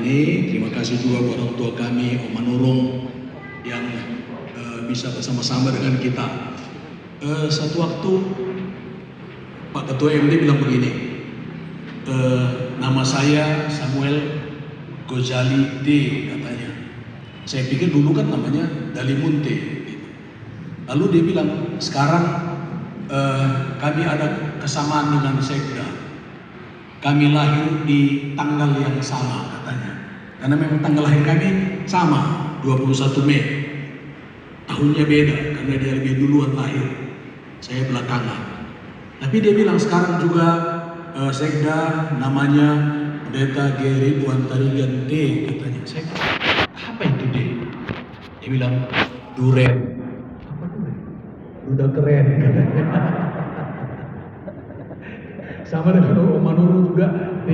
ini. Terima kasih juga buat orang tua kami, Om Manurung yang bisa bersama-sama dengan kita. Satu waktu Pak Ketua MD bilang begini, nama saya Samuel Gozali D katanya. Saya pikir dulu kan namanya Dalimunte. Lalu dia bilang, sekarang kami ada kesamaan dengan Sekda. Kami lahir di tanggal yang sama katanya. Karena memang tanggal lahir kami sama, 21 Mei. Tahunnya beda karena dia lebih duluan lahir. Saya belakangan. Tapi dia bilang sekarang juga Sekda namanya Pendeta Geri Ridwan Tarigan D katanya. Saya, apa itu D? Dia bilang duren. Apa duren? Udah keren katanya. Sama dengan Om Manurung juga D.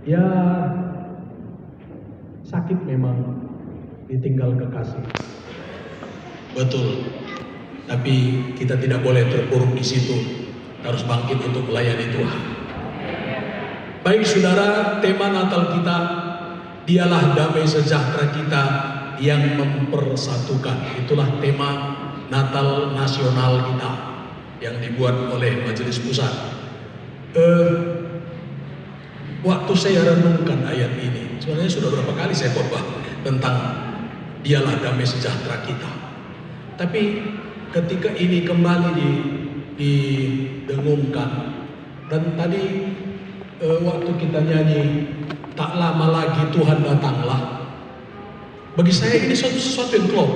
Ya sakit memang ditinggal kekasih. Betul. Tapi kita tidak boleh terpuruk di situ. Harus bangkit untuk melayani Tuhan. Baik saudara, tema Natal kita, dialah damai sejahtera kita yang mempersatukan. Itulah tema Natal nasional kita yang dibuat oleh Majelis Pusat. Waktu saya renungkan ayat ini, sebenarnya sudah berapa kali saya khotbah tentang dialah damai sejahtera kita. Tapi ketika ini kembali didengungkan, dan tadi waktu kita nyanyi tak lama lagi Tuhan datanglah, bagi saya ini sesuatu yang klop.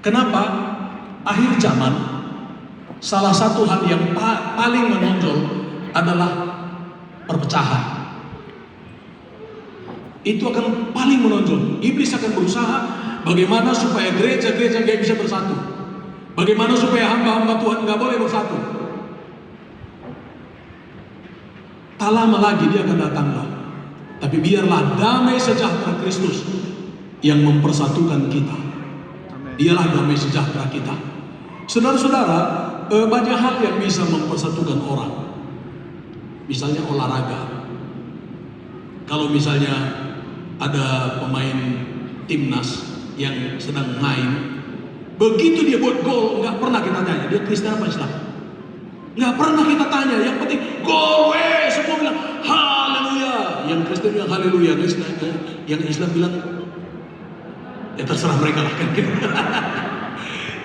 Kenapa? Akhir zaman, salah satu hal yang paling menonjol adalah perpecahan. Itu akan paling menonjol. Iblis akan berusaha bagaimana supaya gereja-gereja nggak bisa bersatu. Bagaimana supaya hamba-hamba Tuhan nggak boleh bersatu. Tak lama lagi dia akan datanglah. Tapi biarlah damai sejahtera Kristus yang mempersatukan kita. Dialah damai sejahtera kita. Saudara-saudara, banyak hal yang bisa mempersatukan orang. Misalnya olahraga. Kalau misalnya ada pemain timnas yang sedang main, begitu dia buat gol, nggak pernah kita tanya dia Kristen apa Islam. Nggak pernah kita tanya. Yang penting gol, semua bilang haleluya. Yang Kristen bilang haleluya, yang Islam bilang ya terserah mereka lah kan.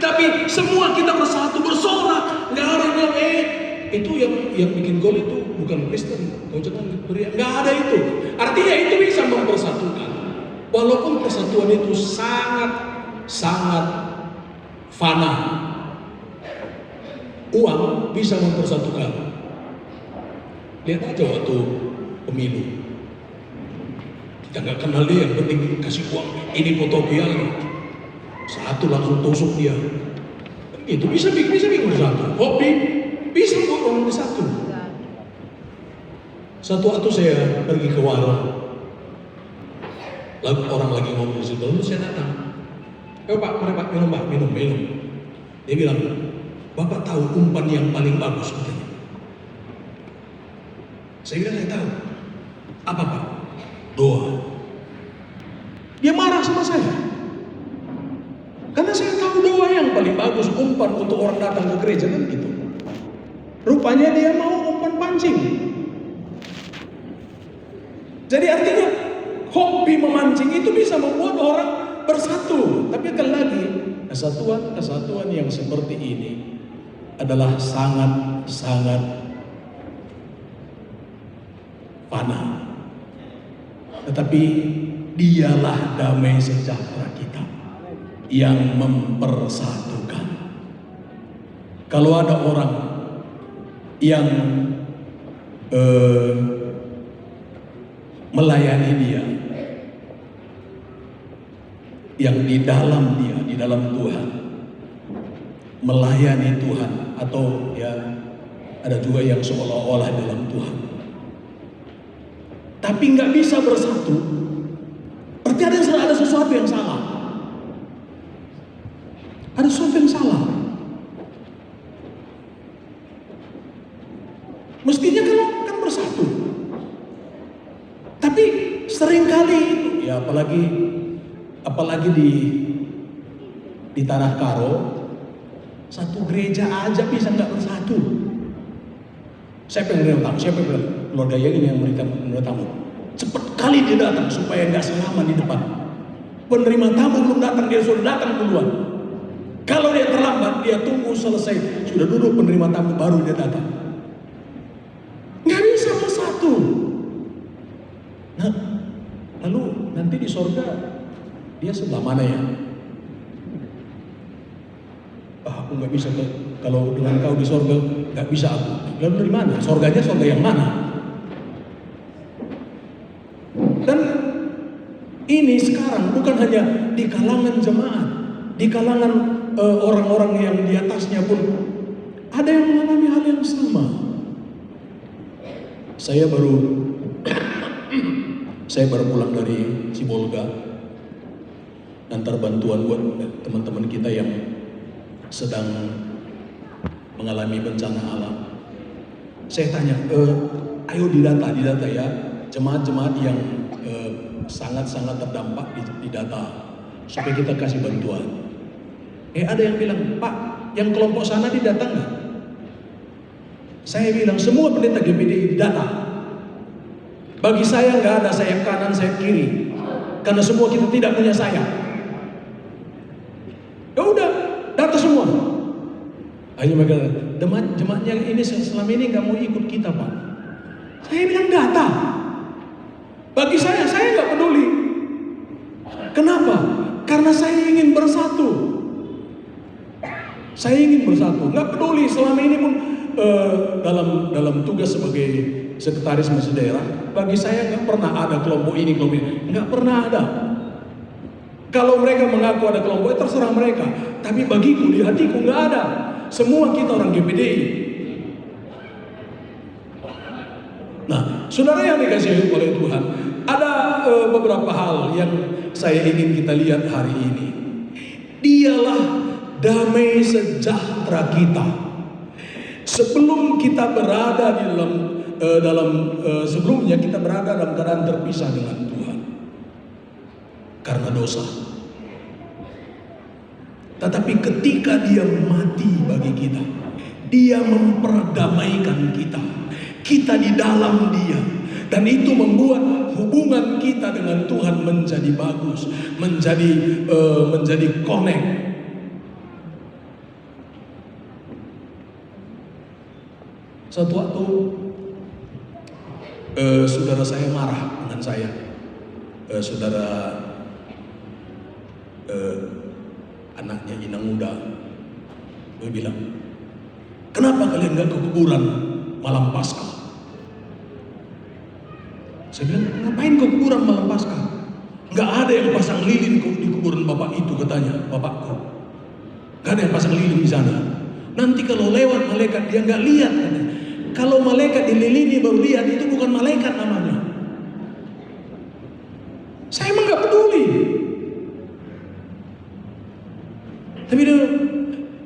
Tapi semua kita bersatu, bersorak. Nggak ada yang bilang itu yang bikin gol itu bukan Kristen, kau jangan beriak. Nggak ada itu. Artinya itu bisa mempersatukan. Walaupun persatuan itu sangat fana. Uang bisa mempersatukan. Lihat aja waktu pemilu. Kita nggak kenal dia, yang penting kasih uang. Ini foto dia, satu langsung tusuk dia. Itu bisa bikin bersatu. Hobi bisa buat orang bersatu. Satu waktu saya pergi ke warung, lalu orang lagi ngomong di situ, lalu saya datang. Pak, mari Pak, minum. Dia bilang, Bapak tahu umpan yang paling bagus katanya. Saya bilang, saya tahu. Apa Pak? Doa. Dia marah sama saya. Karena saya tahu doa yang paling bagus, umpan untuk orang datang ke gereja kan gitu. Rupanya dia mau umpan pancing. Jadi artinya hobi memancing itu bisa membuat orang bersatu. Tapi sekali lagi, kesatuan yang seperti ini adalah sangat fana. Tetapi dialah damai sejahtera kita yang mempersatukan. Kalau ada orang yang melayani dia, yang di dalam Tuhan, melayani Tuhan, atau ya ada juga yang seolah-olah dalam Tuhan, tapi nggak bisa bersatu, berarti ada sesuatu yang salah. Ada sesuatu yang salah. Mestinya kalau kan bersatu. Tapi seringkali itu, ya apalagi di Tanah Karo, satu gereja aja bisa nggak bersatu. Siapa yang menerima tamu? Siapa yang bilang keluarga yang ini yang menerima tamu? Cepat kali dia datang supaya nggak salaman di depan. Penerima tamu belum datang, dia sudah datang duluan. Kalau dia terlambat, dia tunggu selesai, sudah duduk penerima tamu baru dia datang. Nggak bisa bersatu. Nah, lalu nanti di sorga dia sebelah mana ya? Aku nggak bisa kalau dengan kau di sorga nggak bisa aku. Lalu dari mana? Sorganya sorga yang mana? Dan ini sekarang bukan hanya di kalangan jemaat, di kalangan orang-orang yang di atasnya pun ada yang mengalami hal yang sama. Saya baru pulang dari Sibolga, antar bantuan buat teman-teman kita yang sedang mengalami bencana alam. Saya tanya, ayo didata ya, jemaat-jemaat yang sangat-sangat terdampak didata supaya kita kasih bantuan. Ada yang bilang, Pak, yang kelompok sana didata nggak? Saya bilang semua pendeta GPDI didata. Bagi saya nggak ada sayap kanan, sayap kiri, karena semua kita tidak punya sayap. Ya udah, data semua. Akhirnya mereka, jemaatnya ini selama ini nggak mau ikut kita, Pak. Saya bilang data. Bagi saya nggak peduli. Kenapa? Karena saya ingin bersatu. Saya ingin bersatu. Nggak peduli selama ini pun dalam tugas sebagai sekretaris masjid daerah, bagi saya nggak pernah ada kelompok ini, nggak pernah ada. Kalau mereka mengaku ada kelompok, terserah mereka. Tapi bagiku, di hatiku nggak ada. Semua kita orang GPDI. Nah, saudara yang dikasihi oleh Tuhan, ada beberapa hal yang saya ingin kita lihat hari ini. Dialah damai sejahtera kita. Sebelum kita berada di sebelumnya kita berada dalam keadaan terpisah dengan Tuhan karena dosa. Tetapi ketika dia mati bagi kita, dia memperdamaikan kita. Kita di dalam dia. Dan itu membuat hubungan kita dengan Tuhan menjadi bagus, menjadi connect. Suatu waktu saudara saya marah dengan saya. Saudara anaknya Inang Muda, dia bilang, kenapa kalian gak ke kuburan malam Paskah? Saya bilang, ngapain ke kuburan malam Paskah? Gak ada yang pasang lilin di kuburan bapak itu, katanya bapakku. Gak ada yang pasang lilin di sana. Nanti kalau lewat malaikat dia gak lihat, katanya. Kalau malaikat dililini baru lihat, itu bukan malaikat namanya. Saya emang gak peduli.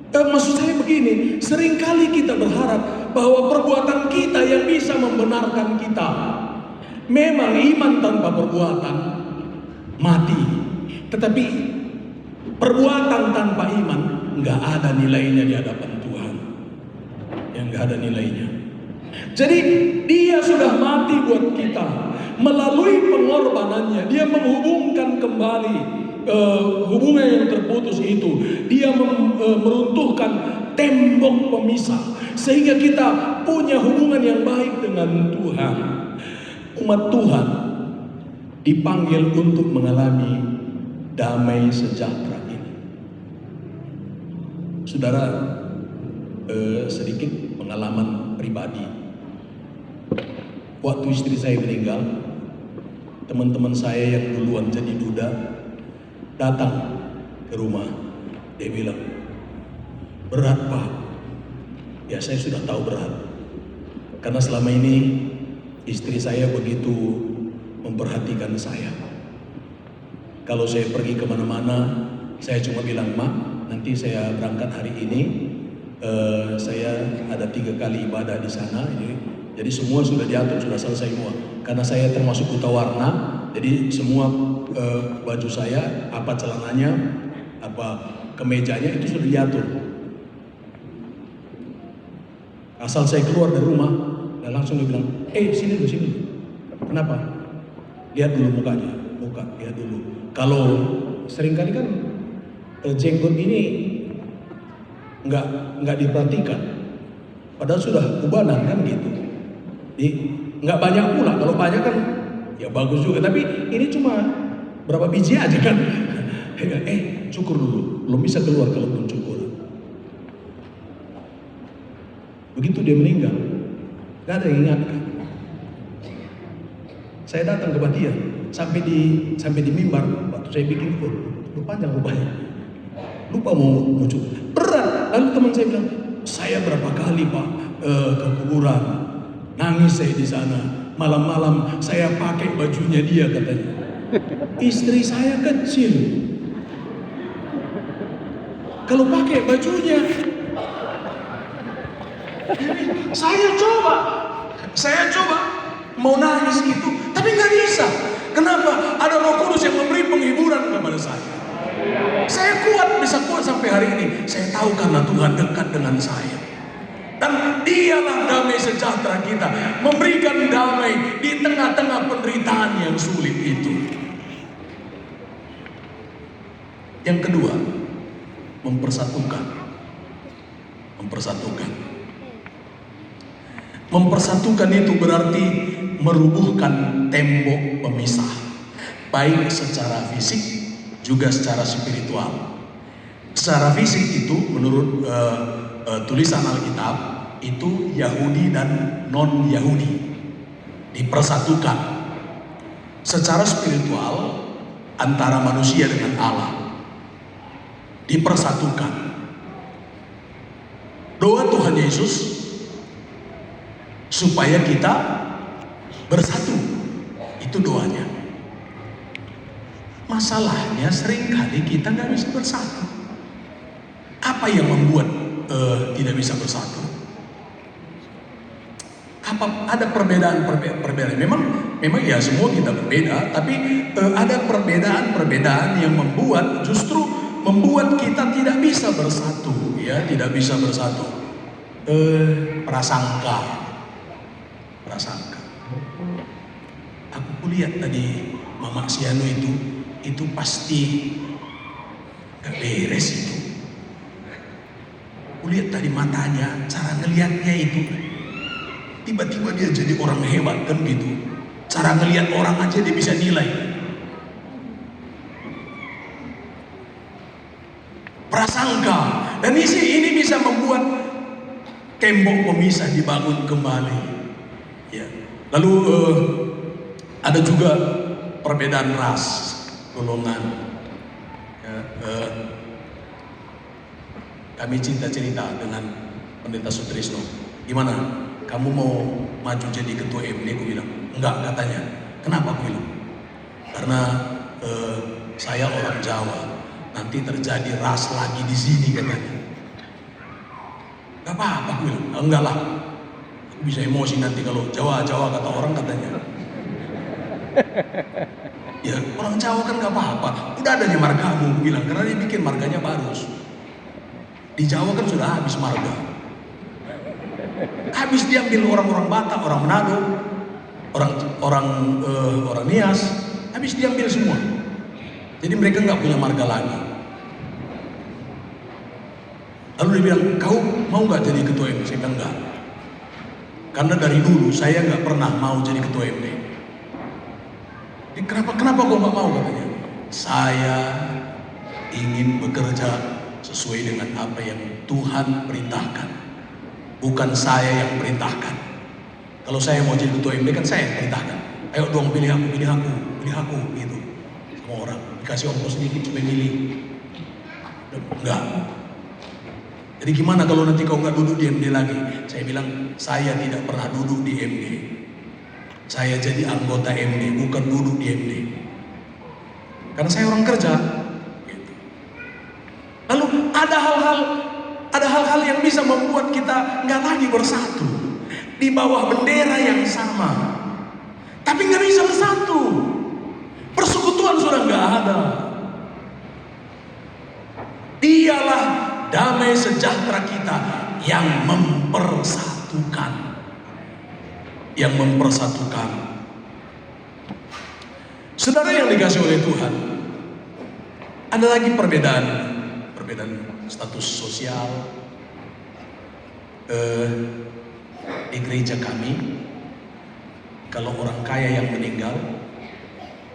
Tapi maksud saya begini, seringkali kita berharap bahwa perbuatan kita yang bisa membenarkan kita. Memang iman tanpa perbuatan mati. Tetapi perbuatan tanpa iman nggak ada nilainya di hadapan Tuhan. Yang nggak ada nilainya. Jadi dia sudah mati buat kita. Melalui pengorbanannya dia menghubungkan kembali hubungan yang terputus itu. Dia meruntuhkan tembok pemisah sehingga kita punya hubungan yang baik dengan Tuhan. Umat Tuhan dipanggil untuk mengalami damai sejahtera ini. Saudara, sedikit pengalaman pribadi. Waktu istri saya meninggal, teman-teman saya yang duluan jadi duda datang ke rumah. Dia bilang, berat Pak. Ya saya sudah tahu berat. Karena selama ini istri saya begitu memperhatikan saya. Kalau saya pergi kemana-mana, saya cuma bilang, Mak, nanti saya berangkat hari ini. Saya ada 3 kali ibadah di sana. Jadi semua sudah diatur, sudah selesai semua. Karena saya termasuk buta warna, jadi semua baju saya, apa celananya, apa kemejanya itu sudah diatur. Asal saya keluar dari rumah, dan langsung dia bilang, sini dulu, sini dulu. Kenapa? Lihat dulu mukanya, lihat dulu. Kalau seringkali kan jenggot ini nggak diperhatikan, padahal sudah ubanan kan gitu. Nggak banyak pula, kalau banyak kan ya bagus juga. Tapi ini cuma berapa biji aja kan. Cukur dulu, belum bisa keluar kalau belum cukur. Begitu dia meninggal, nggak ada yang ingatkan. Saya datang ke Batia, sampai di mimbar, waktu saya bikin lu panjang rupanya, lupa mau cukur, berat. Lalu teman saya bilang, saya berapa kali Pak ke kuburan, nangis saya di sana, malam-malam saya pakai bajunya dia katanya. Istri saya kecil, kalau pakai bajunya, saya coba mau nangis gitu, tapi nggak bisa. Kenapa? Ada Roh Kudus yang memberi penghiburan kepada saya. Saya bisa kuat sampai hari ini. Saya tahu karena Tuhan dekat dengan saya. Dan dialah damai sejahtera kita, memberikan damai di tengah-tengah penderitaan yang sulit itu. Yang kedua, mempersatukan. Mempersatukan itu berarti merubuhkan tembok pemisah, baik secara fisik juga secara spiritual. Secara fisik itu menurut tulisan Alkitab itu Yahudi dan non-Yahudi dipersatukan. Secara spiritual antara manusia dengan Allah dipersatukan. Doa Tuhan Yesus supaya kita bersatu, itu doanya. Masalahnya seringkali kita nggak bisa bersatu. Apa yang membuat tidak bisa bersatu? Ada perbedaan? Memang ya semua kita berbeda, tapi ada perbedaan yang justru membuat kita tidak bisa bersatu, ya, tidak bisa bersatu. Prasangka. Aku kulihat tadi Mama Siano itu pasti gak beres itu. Kulihat tadi matanya, cara ngelihatnya itu, tiba-tiba dia jadi orang hebat kan gitu. Cara ngelihat orang aja dia bisa nilai. Prasangka, dan ini bisa membuat tembok pemisah dibangun kembali. Ya. Lalu ada juga perbedaan ras, golongan. Ya, kami cerita dengan Pendeta Sutrisno. Gimana? Kamu mau maju jadi ketua MD? Aku bilang, enggak katanya. Kenapa? Aku bilang, karena saya orang Jawa. Nanti terjadi ras lagi di sini katanya. Gak apa-apa, aku bilang, enggak lah. Aku bisa emosi nanti kalau Jawa kata orang katanya. Ya orang Jawa kan gak apa-apa. Udah adanya margamu, aku bilang, karena dia bikin marganya baru. Di Jawa kan sudah habis marga. Habis diambil orang-orang Batak, orang Manado, orang Nias, habis diambil semua. Jadi mereka nggak punya marga lagi. Lalu dia bilang, kau mau nggak jadi ketua MD? Saya bilang enggak. Karena dari dulu saya nggak pernah mau jadi ketua MD. Kenapa kau nggak mau katanya? Saya ingin bekerja sesuai dengan apa yang Tuhan perintahkan, bukan saya yang perintahkan. Kalau saya mau jadi ketua MD kan saya yang perintahkan. Ayo dong pilih aku gitu. Semua orang dikasih ongkos sedikit supaya milih. Enggak. Jadi gimana kalau nanti kau nggak duduk di MD lagi? Saya bilang, saya tidak pernah duduk di MD. Saya jadi anggota MD, bukan duduk di MD. Karena saya orang kerja. Gitu. Lalu ada hal-hal yang bisa membuat kita nggak lagi bersatu. di bawah bendera yang sama, tapi nggak bisa bersatu. Persekutuan sudah nggak ada. Dialah damai sejahtera kita yang mempersatukan. Yang mempersatukan. Saudara yang dikasih oleh Tuhan, ada lagi perbedaan status sosial di gereja kami. Kalau orang kaya yang meninggal,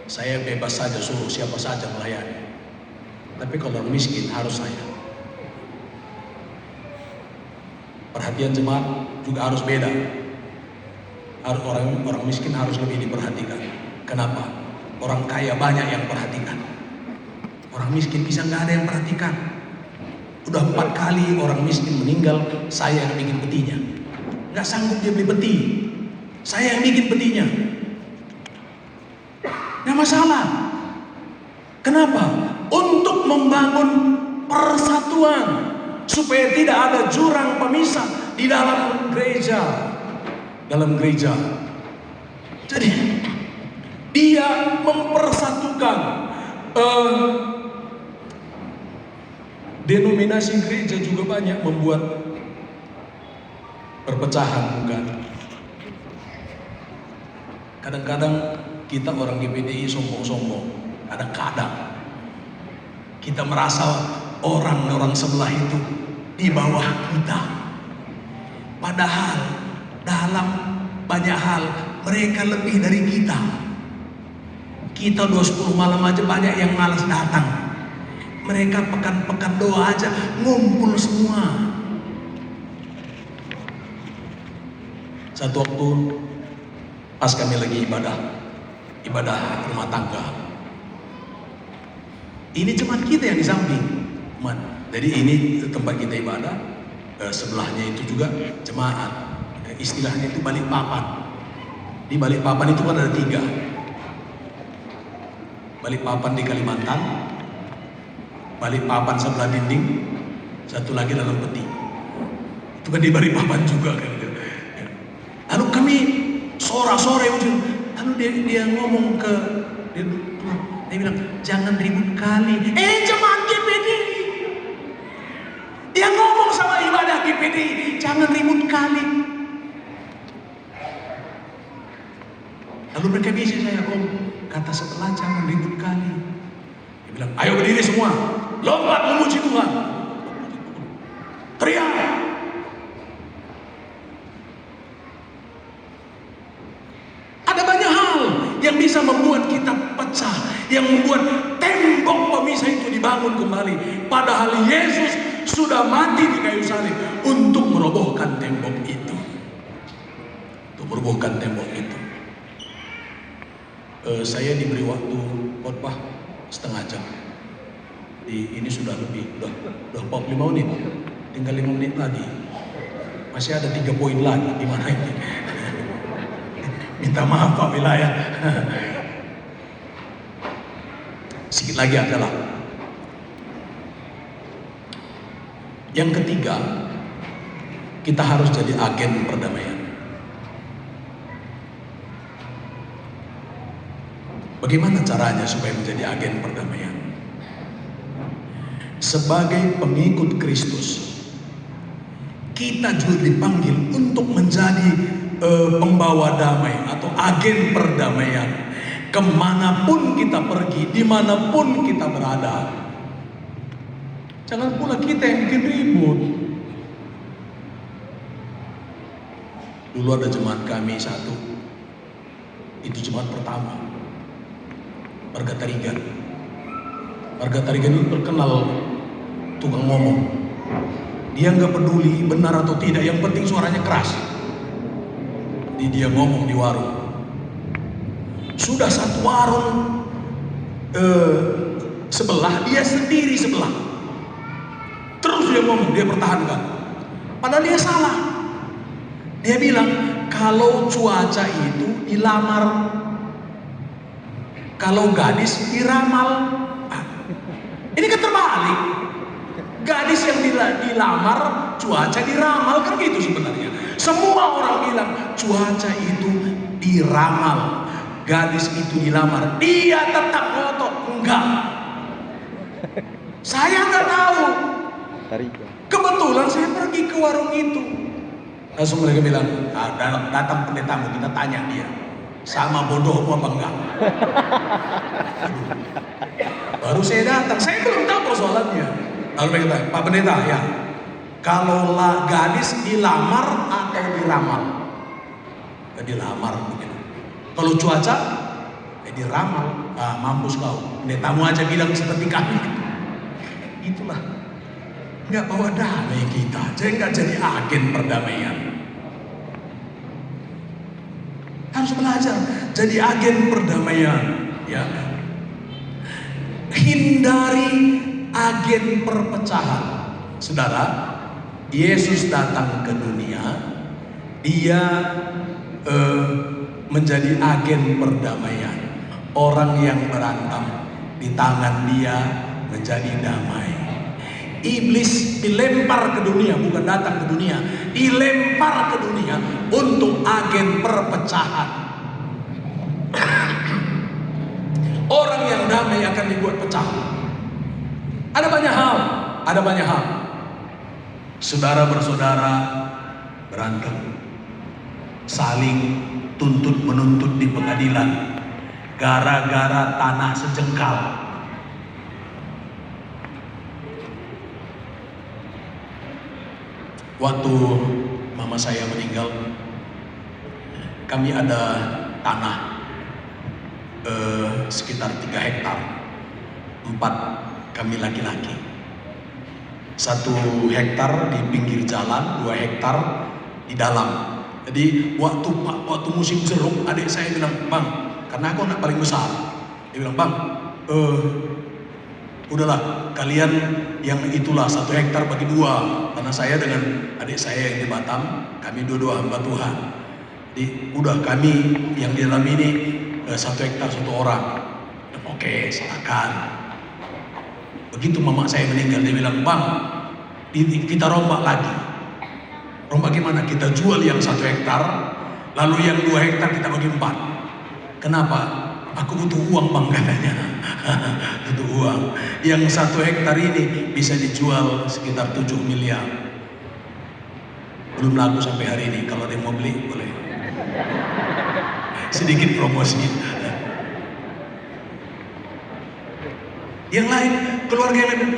saya bebas saja suruh siapa saja melayani. Tapi kalau orang miskin harus saya. Perhatian jemaat juga harus beda. Orang miskin harus lebih diperhatikan. Kenapa? Orang kaya banyak yang perhatikan. Orang miskin bisa nggak ada yang perhatikan. Udah 4 kali orang miskin meninggal, saya yang bikin petinya. Nggak sanggup dia beli peti, saya yang bikin petinya. Nggak masalah. Kenapa? Untuk membangun persatuan, supaya tidak ada jurang pemisah di dalam gereja. Jadi dia mempersatukan. Denominasi gereja juga banyak membuat perpecahan, bukan? Kadang-kadang kita orang GPDI sombong-sombong. Kadang-kadang kita merasa orang-orang sebelah itu di bawah kita. Padahal dalam banyak hal mereka lebih dari kita. Kita 2:10 malam aja banyak yang malas datang. Mereka pekan-pekan doa aja ngumpul semua. Satu waktu pas kami lagi ibadah rumah tangga. Ini jemaat kita yang di samping. Jadi ini tempat kita ibadah, sebelahnya itu juga jemaat. Istilahnya itu balik papan. Di balik papan itu kan ada 3. Balik papan di Kalimantan, balik papan sebelah dinding, satu lagi dalam peti. Itu kan di balik papan juga kan. Lalu kami sore-sore, lalu dia ngomong dia bilang, jangan ribut kali. Jemaat GPD. Dia ngomong sama ibadah GPD, jangan ribut kali. Lalu mereka bisa saya, kata setelah jangan ribut kali. Dia bilang, ayo berdiri semua, lompat memuji Tuhan. Teriak. Ada banyak hal yang bisa membuat kita pecah, yang membuat tembok pemisah itu dibangun kembali. Padahal Yesus sudah mati di kayu salib untuk merobohkan tembok itu. Untuk merobohkan tembok itu. Saya diberi waktu khotbah setengah jam. Ini sudah 45 menit. Tinggal 5 menit lagi. Masih ada 3 poin lagi. Gimana ini? Minta maaf Pak Wilayah. Sedikit lagi adalah yang ketiga, kita harus jadi agen perdamaian. Bagaimana caranya supaya menjadi agen perdamaian? Sebagai pengikut Kristus, kita juga dipanggil untuk menjadi pembawa damai atau agen perdamaian. Kemanapun kita pergi, dimanapun kita berada. Jangan pula kita yang bikin ribut. Dulu ada jemaat kami satu, itu jemaat pertama, Warga Tarigan. Warga Tarigan itu terkenal tukang ngomong. Dia nggak peduli benar atau tidak, yang penting suaranya keras. Jadi dia ngomong di warung. Sudah satu warung sebelah, dia sendiri sebelah. Terus dia ngomong, dia pertahankan. Padahal dia salah. Dia bilang, kalau cuaca itu dilamar, kalau gadis diramal. Ini kan terbalik. Gadis yang dilamar, cuaca diramal, kan gitu sebenarnya. Semua orang bilang cuaca itu diramal, gadis itu dilamar, dia tetap ngotot, enggak. Saya nggak tahu. Kebetulan saya pergi ke warung itu. Langsung mereka bilang, datang pendetamu, kita tanya dia, sama bodohmu apa enggak? Baru saya datang, saya belum tahu persoalannya. Lalu mereka tanya, Pak Pendeta, ya, kalau gadis dilamar atau diramal? Dilamar begitu. Kalau cuaca, diramal. Ah, mampus kau. Pendetamu aja bilang seperti kami. Itulah, nggak bawa damai kita, jadi nggak jadi agen perdamaian. Harus belajar jadi agen perdamaian, ya. Hindari agen perpecahan. Saudara, Yesus datang ke dunia, dia menjadi agen perdamaian. Orang yang berantem di tangan dia menjadi damai. Iblis dilempar ke dunia, bukan datang ke dunia, dilempar ke dunia untuk agen perpecahan. Orang yang damai akan dibuat pecah. Ada banyak hal. Saudara bersaudara berantem, saling tuntut menuntut di pengadilan gara-gara tanah sejengkal. Waktu mama saya meninggal, kami ada tanah sekitar 3 hektar. 4 kami laki-laki. 1 hektar di pinggir jalan, 2 hektar di dalam. Jadi waktu musim jeruk, adik saya bilang, Bang, karena aku anak paling besar, dia bilang, Bang, udahlah, kalian yang itulah 1 hektar bagi 2. Karena saya dengan adik saya yang di Batam, kami dua-dua hamba Tuhan. Jadi udah, kami yang di dalam ini 1 hektar 1 orang. Oke, silakan. Begitu mama saya meninggal, dia bilang, Bang, kita rombak lagi. Rombak gimana? Kita jual yang 1 hektar, lalu yang 2 hektar kita bagi 4. Kenapa? Aku butuh uang, Bang, katanya. Butuh uang. Yang 1 hektar ini bisa dijual sekitar 7 miliar. Belum laku sampai hari ini. Kalau dia mau beli, boleh. Sedikit promosi. Yang lain, keluarga yang lain,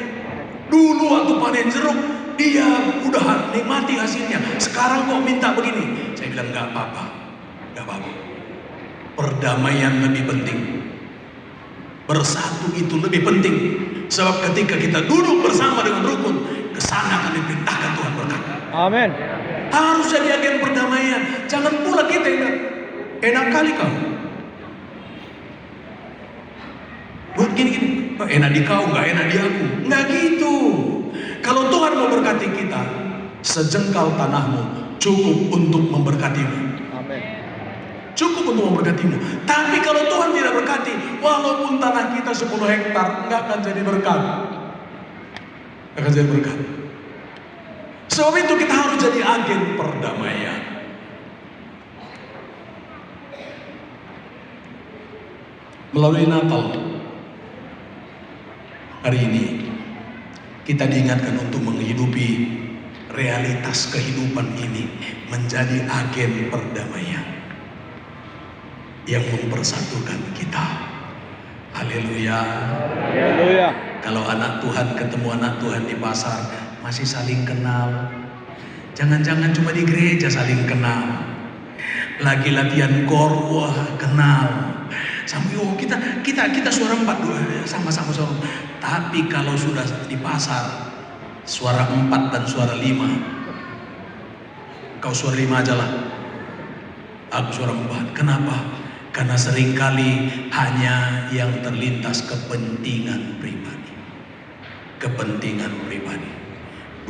dulu waktu panen jeruk, dia udah nikmati hasilnya. Sekarang kok minta begini? Saya bilang, nggak apa-apa. Perdamaian lebih penting. Bersatu itu lebih penting. Sebab ketika kita duduk bersama dengan rukun, kesana akan diperintahkan Tuhan berkata. Amin. Harus jadi agen perdamaian. Jangan pula kita enak kali kau. Buat gini, enak di kau, nggak enak di aku. Nggak gitu. Kalau Tuhan mau berkati kita, sejengkal tanahmu cukup untuk memberkatimu. Amin. Cukup untuk memberkatimu. Tapi kalau Tuhan tidak berkati, walaupun tanah kita 10 hektar, nggak akan jadi berkat. Nggak akan jadi berkat. Sebab itu kita harus jadi agen perdamaian. Melalui Natal hari ini, kita diingatkan untuk menghidupi realitas kehidupan ini menjadi agen perdamaian yang mempersatukan kita. Haleluya. Haleluya. Kalau anak Tuhan ketemu anak Tuhan di pasar, masih saling kenal. Jangan-jangan cuma di gereja saling kenal. Lagi latihan kor, wah kenal. Sampai kita suara 4 sama-sama suara. Tapi kalau sudah di pasar, suara 4 dan suara 5. Kau suara 5 aja lah. Aku suara 4. Kenapa? Karena seringkali hanya yang terlintas kepentingan pribadi. Kepentingan pribadi.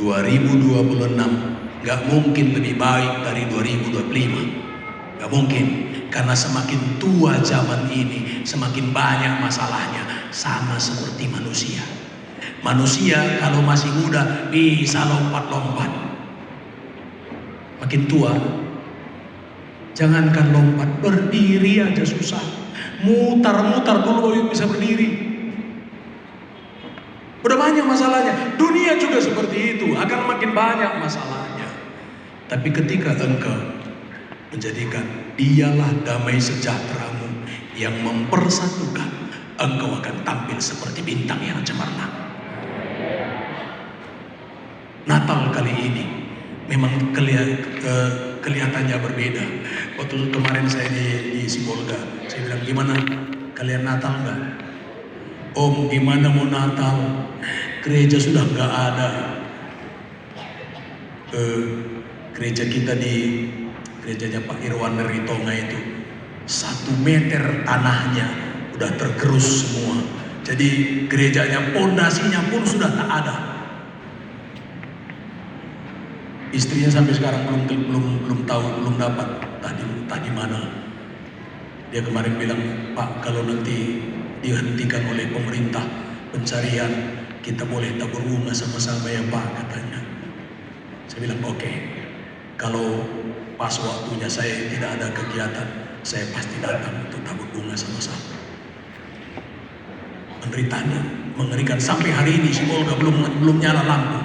2026 gak mungkin lebih baik dari 2025. Gak mungkin. Karena semakin tua zaman ini, semakin banyak masalahnya. Sama seperti manusia. Manusia kalau masih muda bisa lompat-lompat. Makin tua Jangankan lompat, berdiri aja susah. Mutar-mutar dulu baru bisa berdiri. Udah banyak masalahnya. Dunia juga seperti itu, akan makin banyak masalahnya. Tapi ketika engkau menjadikan dialah damai sejahteramu yang mempersatukan, engkau akan tampil seperti bintang yang cemerlang. Natal kali ini memang kelihatannya berbeda. Waktu kemarin saya di Sibolga, saya bilang, gimana kalian Natal enggak? Om, gimana mau Natal? Gereja sudah enggak ada. Gereja kita di gerejanya Pak Irwan dari Tonga itu 1 meter tanahnya udah tergerus semua. Jadi gerejanya, pondasinya pun sudah tak ada. Istrinya sampai sekarang belum tahu, belum dapat tadi mana. Dia kemarin bilang, Pak, kalau nanti dihentikan oleh pemerintah pencarian, kita boleh tabur bunga sama-sama ya Pak, katanya. Saya bilang oke. Kalau pas waktunya saya tidak ada kegiatan, saya pasti datang untuk tabur bunga sama-sama. Penderitanya mengerikan. Sampai hari ini Sibolga belum nyala lampu,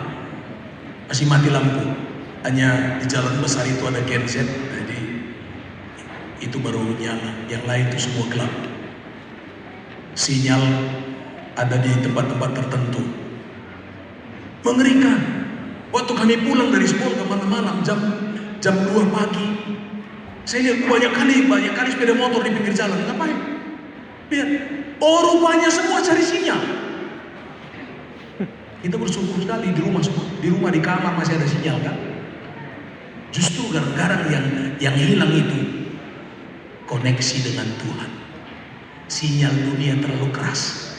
masih mati lampu. Hanya di jalan besar itu ada genset, jadi itu baru nyala. Yang lain itu semua gelap. Sinyal ada di tempat-tempat tertentu. Mengerikan. Waktu kami pulang dari Sibolga malam-malam jam 2 pagi, saya lihat banyak kali sepeda motor di pinggir jalan. Ngapain? Lihat, oh rupanya semua cari sinyal. Kita bersyukur sekali di rumah di kamar masih ada sinyal kan. Justru gara-gara yang hilang itu koneksi dengan Tuhan. Sinyal dunia terlalu keras,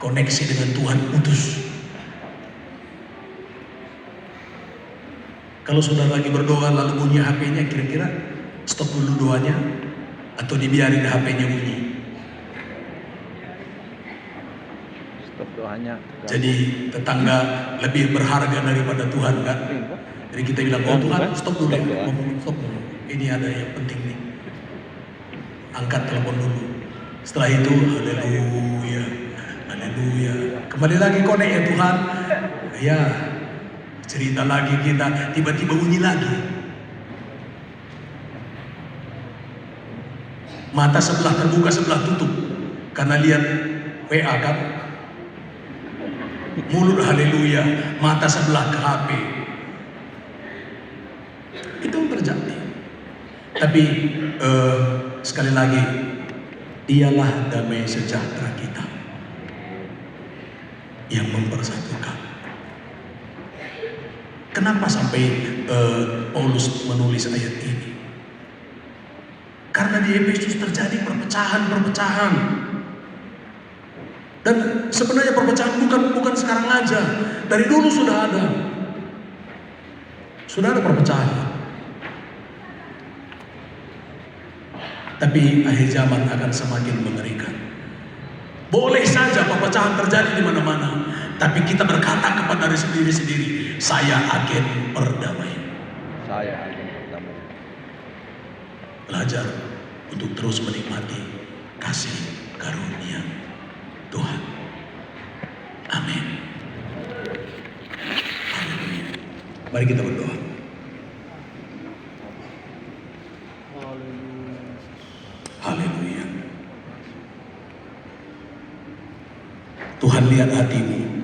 koneksi dengan Tuhan putus. Kalau sudah lagi berdoa lalu bunyi HP-nya, kira-kira stop dulu doanya atau dibiarin HP-nya bunyi? Stop doanya. Jadi tetangga lebih berharga daripada Tuhan kan? Jadi kita bilang, oh Tuhan stop dulu ya, stop dulu. Ini ada yang penting nih. Angkat telepon dulu. Setelah itu, haleluya, haleluya. Kembali lagi connect ya Tuhan. Ya. Cerita lagi kita, tiba-tiba bunyi lagi. Mata sebelah terbuka, sebelah tutup. Karena lihat WA kan. Mulut haleluya, mata sebelah ke HP. Itu yang terjadi. Tapi sekali lagi, dialah damai sejahtera kita yang mempersatukan. Kenapa sampai Paulus menulis ayat ini? Karena di Efesus terjadi perpecahan. Dan sebenarnya perpecahan bukan sekarang aja. Dari dulu sudah ada. Sudah ada perpecahan. Tapi akhir zaman akan semakin mengerikan. Boleh saja perpecahan terjadi di mana-mana, tapi kita berkata kepada diri sendiri, saya agen perdamaian. Saya agen perdamaian. Belajar untuk terus menikmati kasih karunia Tuhan. Amin. Haleluya. Mari kita berdoa. Haleluya. Tuhan lihat hatimu.